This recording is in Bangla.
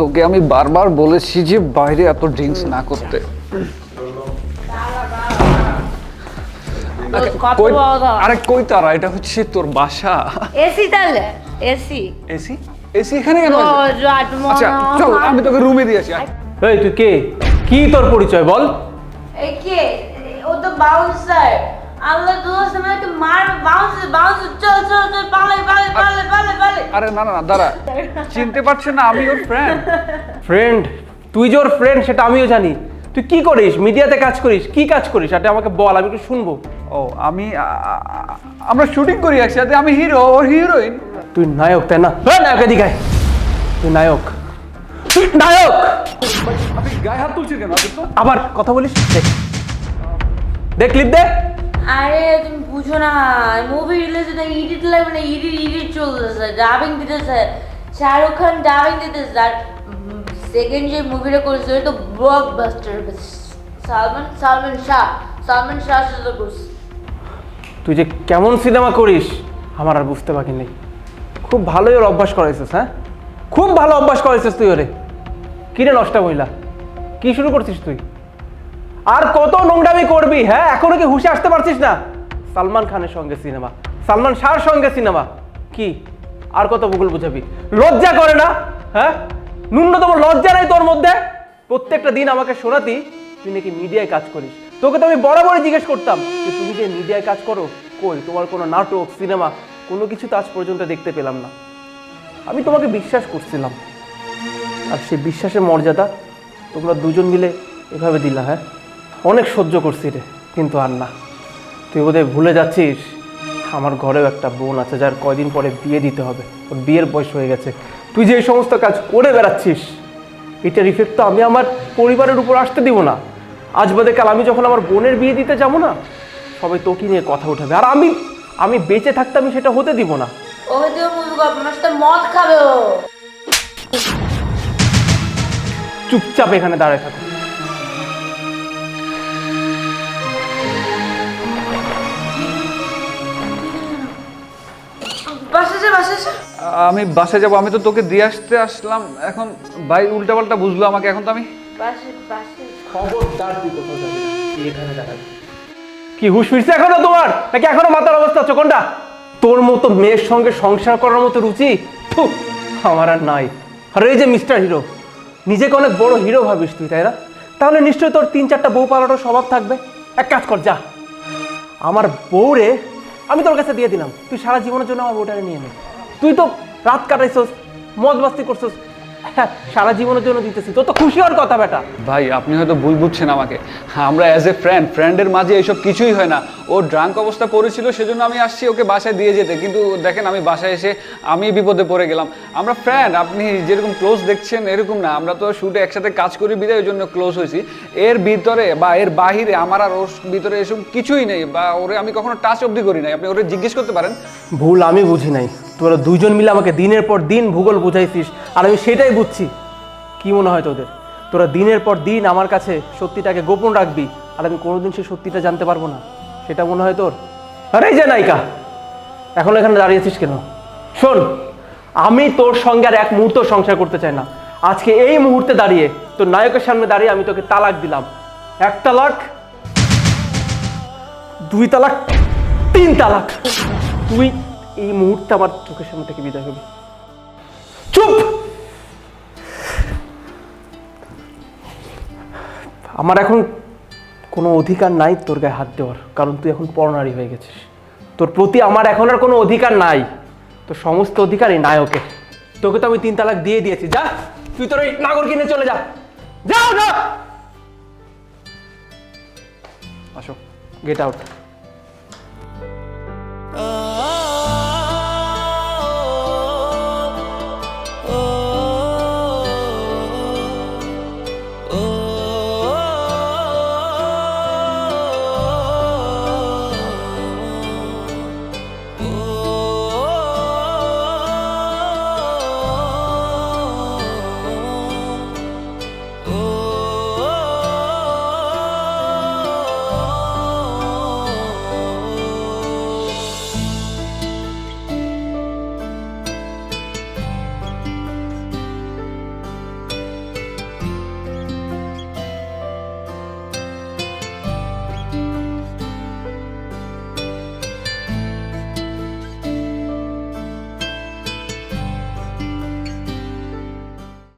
তোকে আমি বারবার বলেছি যে বাইরে এত ড্রিঙ্কস না করতে। আরে কই তারা, এটা হচ্ছে তোর বাসা। এসি তাহলে এসি এসি এসি এখানে কেন? আচ্ছা চল আমি তোকে রুমে দিয়ে আসি। এই তুই কে, কি তোর পরিচয় বল? এই কে? ও তো বাউন্সার। আল্লাহ দোস্ত আমাকে মার, বাউন্স চল চল চল পালে। আরে না না না দাঁড়া, চিনতে পারছে না আমি ওর ফ্রেন্ড। ফ্রেন্ড? তুই যে ওর ফ্রেন্ড সেটা আমিও জানি। তুই কি করিস, মিডিয়াতে কাজ করিস, কি কাজ করিস সেটা আমাকে বল, আমি একটু শুনবো। ও আমরা শুটিং করি একসাথে, আমি হিরো ও হিরোইন। তুই নায়ক তাই না? নায়ক এদিকে আয়। তুই নায়ক, তুই নায়ক। আপনি গায়ে হাত তুলছেন কেন? আপনি তো আবার কথা বলিস। দেখ ক্লিপ দে। আরে তুমি বুঝো না, মুভি রিলিজ না, ইডিট লাগবে না, ইডিট চলতেছে, ডাবিং দিতেছে, শাহরুখ খান ডাবিং দিতেছে। আর সেকেন্ড যে মুভিটা করেছে ওটা তো ব্লকবাস্টার। সালমান শাহ সাথে করছে। তুই যে কেমন সিনেমা করিস আমার আর বুঝতে বাকি নেই। খুব ভালোই ওর অভ্যাস করাইছিস, হ্যাঁ খুব ভালো অভ্যাস করাইছিস তুই ওরে। কিরে নষ্টা মহিলা, কি শুরু করছিস তুই? আর কত নোংরামি করবি? হ্যাঁ এখনো কি হুশে আসতে পারছিস না? সালমান খানের সঙ্গে সিনেমা, সালমান শাহর সঙ্গে সিনেমা, কি আর কত ভূগোল বুঝাবি? লজ্জা করে না? হ্যাঁ ন্যূনতম লজ্জা নেই তোর মধ্যে? প্রত্যেকটা দিন আমাকে শোনাতি তুই নাকি মিডিয়ায় কাজ করিস। তোকে তো আমি বরাবরই জিজ্ঞেস করতাম যে তুমি যে মিডিয়ায় কাজ করো, কই তোমার কোনো নাটক সিনেমা কোনো কিছু তো আজ পর্যন্ত দেখতে পেলাম না। আমি তোমাকে বিশ্বাস করছিলাম, আর সেই বিশ্বাসের মর্যাদা তোমরা দুজন মিলে এভাবে দিলা। হ্যাঁ অনেক সহ্য করছি রে, কিন্তু আর না। তুই বোধহয় ভুলে যাচ্ছিস আমার ঘরেও একটা বোন আছে যার কয়দিন পরে বিয়ে দিতে হবে, ওর বিয়ের বয়স হয়ে গেছে। তুই যে এই সমস্ত কাজ করে বেড়াচ্ছিস এটার ইফেক্ট তো আমি আমার পরিবারের উপর আসতে দিব না। আজ বাদে কাল আমি যখন আমার বোনের বিয়ে দিতে যাবো না, সবাই তোকে নিয়ে কথা উঠাবে, আর আমি বেঁচে থাকতে আমি সেটা হতে দিব না। ও হয়তো মুভি করবে, আমার সাথে মদ খাবে ও। চুপচাপ এখানে দাঁড়ায় থাকো। আমি বাসায় যাবো, আমি তো তোকে দিয়ে আসতে আসলাম, এখন ভাই উল্টাপাল্টা বুঝলো আমাকে, এখন তো আমি খবরদার তুই কোথাও যাবি না, তুই এখানে দাঁড়াবি। কি হুশ ফিরছে এখনো তোমার, নাকি এখনো মাথার অবস্থা আছে কোনটা? তোর মতো মেয়ের সঙ্গে সংসার করার মতো রুচি আমার আর নাই। আর এই যে মিস্টার হিরো, নিজেকে অনেক বড় হিরো ভাবিস তুই, তাই না? তাহলে নিশ্চয়ই তোর 3-4টা বউ পালানোর স্বভাব থাকবে। এক কাজ কর, যা আমার বউরে আমি তোর কাছে দিয়ে দিলাম, তুই সারা জীবনের জন্য আমার বউটারে নিয়ে নে। তুই তো রাত কাটাইছস, মদ মাস্তি করছস, সারা জীবনের জন্য দিতেছি, তোর তো খুশি হওয়ার কথা বেটা। ভাই আপনি হয়তো ভুল বুঝছেন আমাকে। আমরা অ্যাজ এ ফ্রেন্ডের মাঝে এইসব কিছুই হয় না। ও ড্রাঙ্ক অবস্থা পড়েছিল, সেজন্য আমি আসছি ওকে বাসায় দিয়ে যেতে, কিন্তু দেখেন আমি বাসায় এসে আমি বিপদে পড়ে গেলাম। আমরা ফ্রেন্ড, আপনি যেরকম ক্লোজ দেখছেন এরকম না, আমরা তো শুটে একসাথে কাজ করি বিদায় ওই জন্য ক্লোজ হয়েছি। এর ভিতরে বা এর বাহিরে আমার আর ওর ভিতরে এসব কিছুই নেই, বা ওরে আমি কখনো টাচ অবধি করি নাই। আপনি ওরে জিজ্ঞেস করতে পারেন। ভুল আমি বুঝি নাই, তোরা দুজন মিলে আমাকে দিনের পর দিন ভূগোল বুঝাইছিস, আর আমি সেটাই বুঝছি। কি মনে হয় তোদের, তোরা দিনের পর দিন আমার কাছে সত্যিটাকে গোপন রাখবি, আর আমি কোনোদিন সেই সত্যিটা জানতে পারবো না, সেটা মনে হয় তোর? আরে যে নায়িকা, এখন এখানে দাঁড়িয়েছিস কেন? শোন, আমি তোর সঙ্গে আর এক মুহূর্ত সংসার করতে চাই না। আজকে এই মুহূর্তে দাঁড়িয়ে তোর নায়কের সামনে দাঁড়িয়ে আমি তোকে তালাক দিলাম। 1 তালাক, 2 তালাক, 3 তালাক। তুই এই মুহূর্তে আমার চোখের সামনে থেকে বিদায় হবি। চুপ! আমার এখন কোনো অধিকার নাই তোর গায়ে হাত দেওয়ার, কারণ তুই এখন পরনারী হয়ে গেছিস। তোর প্রতি আমার এখন আর কোনো অধিকার নাই, তোর সমস্ত অধিকার এই নায়কের। তোকে তো আমি 3 তালাক দিয়ে দিয়েছি, যা তুই তোর ওই নাগর কিনে চলে যা। যাও না, আসো, গেট আউট।